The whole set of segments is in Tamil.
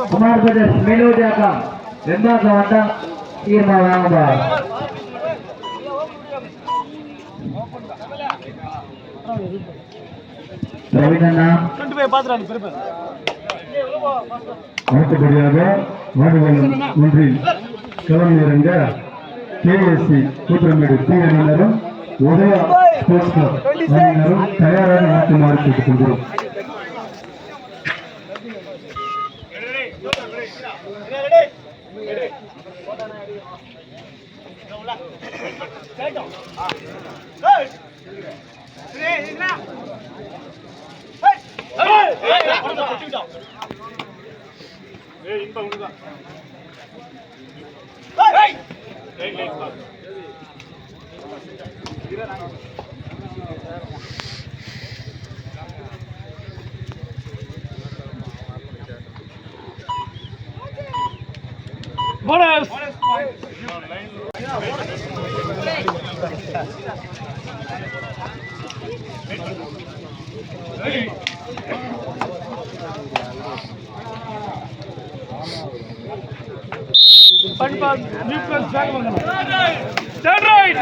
कुमार ब्रदर्स मेलोडिया का ரெண்டா கவண்டா தீர்மா வாங்கப்பா ரவிண்ணா கொண்டு போய் பாத்துறானே பெருமை அடுத்தபடியாக வார்டுகள் ஒன்றில் கிளம்பி இறங்க கேஎஸ்சி கூட்டுறமேடு டி அணியினரும் உதயா ஸ்போர்ட்ஸ் கிளப் அணியினரும் தயாராக நடத்துமாறு கேட்டுக்கொள்கிறோம். Bonus! Stand right!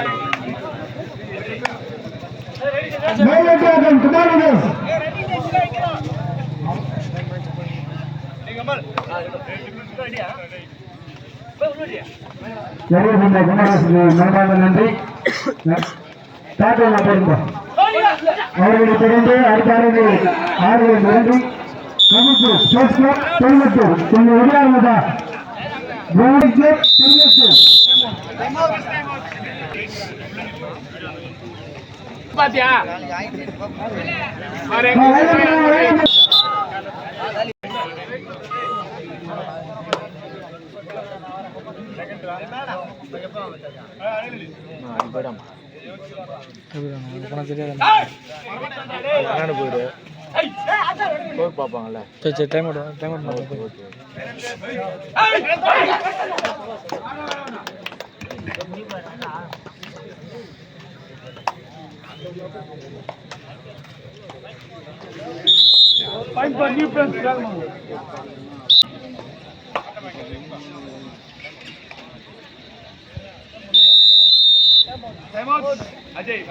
நன்றி அவர்களை தொடர்ந்து அடுத்த ஆறுகள் நன்றி தொழில்நுட்பம் கொஞ்சம் உதவாதா பாத்தியா போயிடு பார்ப்பாங்கல்ல சரி time Find for new friends. Time out. Ajay.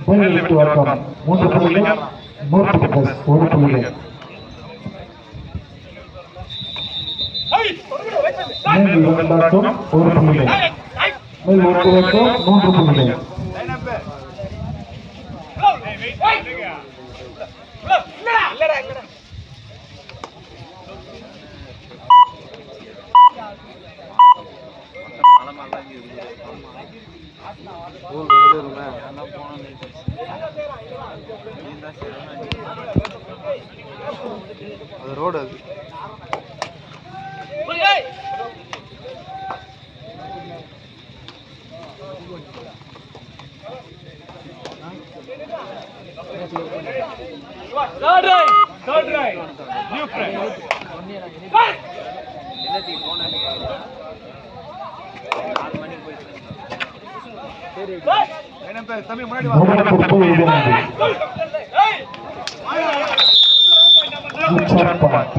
மூன்று புள்ளிகள் 1 புள்ளிகள் ஒரு புள்ளிகள் மூன்று புள்ளிகள் ரோடு அது third right new friend எல்லாத்தையும் போனானே 4 மணிக்கு போய் சரி என்ன பேர் தம்பி முன்னாடி வா Richard Point.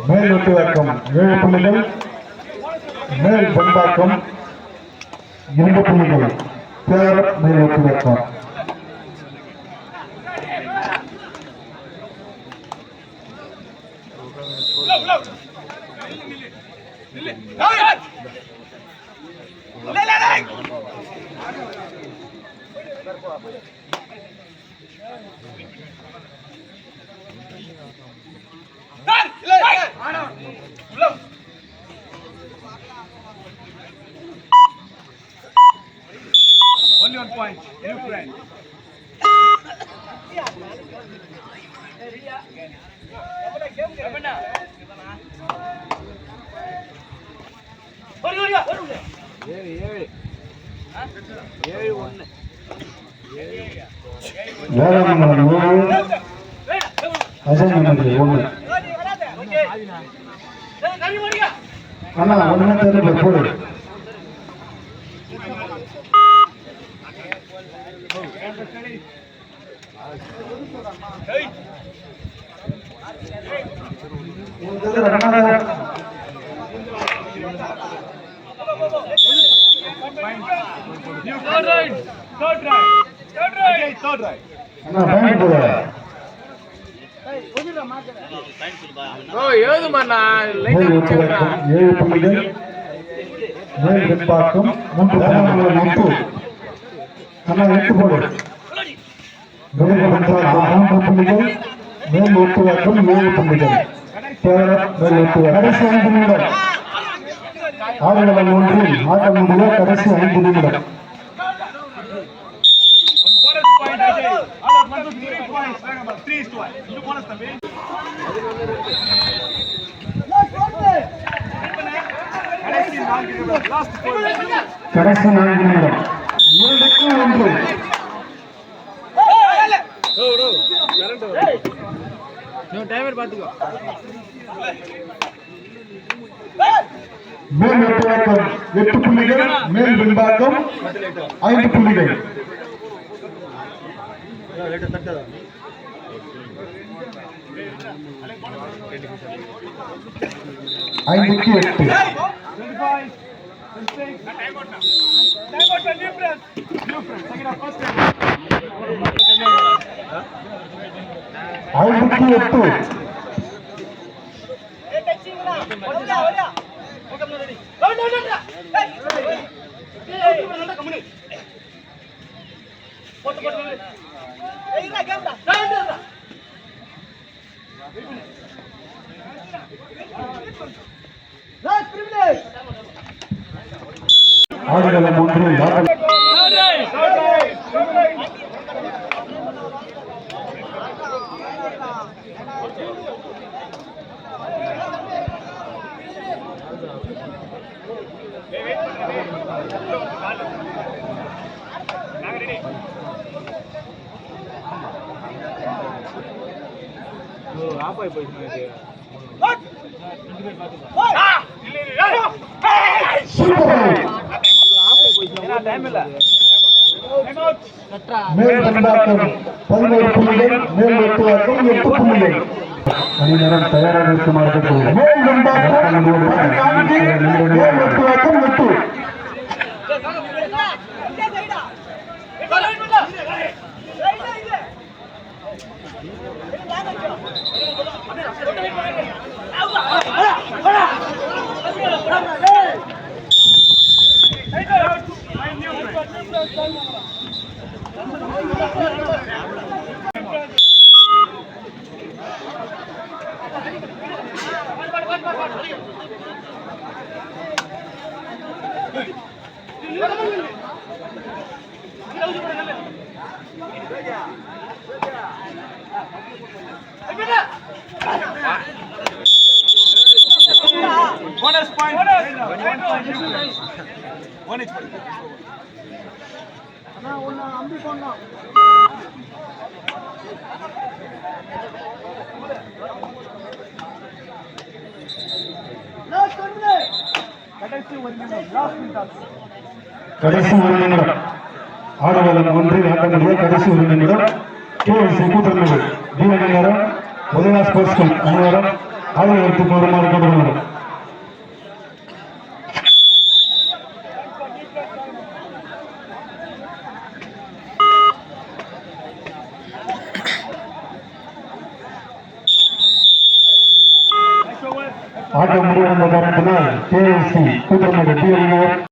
மேல் ஒட்டுவாக்கம் 7 புள்ளிகள், மேல் பெண்பாக்கம் 2 புள்ளிகள். பேர் மேல் ஒட்டுவாக்கம். Only 1 point. New friend. வேளாண்மலை 7, assignment 1. அண்ணா ஒண்ணு தெரியல போடு. அண்ணா பாயிண்ட் போடு. மேல் ஒட்டுவாக்கம் 7 புள்ளிகள், மேல் பெண்பாக்கம் 3 புள்ளிகள். அண்ணா 8 போடு. மேல் பெண்பாக்கம் 3 புள்ளிகள், மேல் ஒட்டுவாக்கம் 7 புள்ளிகள். பேர் மேல் ஒட்டுவாக்கம். கடைசி 5 நிமிடம். ஆடுகளம் 1 ஆட்டம் முடிய கடைசி 5 நிமிடம். கடைசி 4 நிமிடம். 7-1. மேல் ஒட்டுவாக்கம் 8 புள்ளிகள், மேல் பின்பாக்கம் 5 புள்ளிகள். ஐந்துக்கு 8. ஐந்துக்கு 8. ஆடுகளம் 1 மேல் பெண்பாக்கம் 11 புள்ளிகள், மேல் ஒட்டுவாக்கம் 8 புள்ளிகள். மணி நேரம் தயாராக இருக்குமாறு மேல் பெண்பாக்கம் 4, மேல் ஒட்டுவாக்கம் 8. Bonus point. 1 point. New friends. 1 each. கடைசி ஒரு நிமிடம். Last minute. கடைசி ஒரு நிமிடம் ஆடுகளம் ஒன்றில் ஆட்டமுடிய கடைசி ஒரு நிமிடம் கேஎல்சி கூட்டுறவு டி அணியினரும் உதயா ஸ்போர்ட்ஸ் கிளப் அணியினரும் ஆடுகளத்துக்கு வருமாறு கேட்டுக்கொள்கிறோம். ஆட்டம் முடிவடைந்த காரணத்தினால் கேஎல்சி கூட்டுறவு டி அணியினர்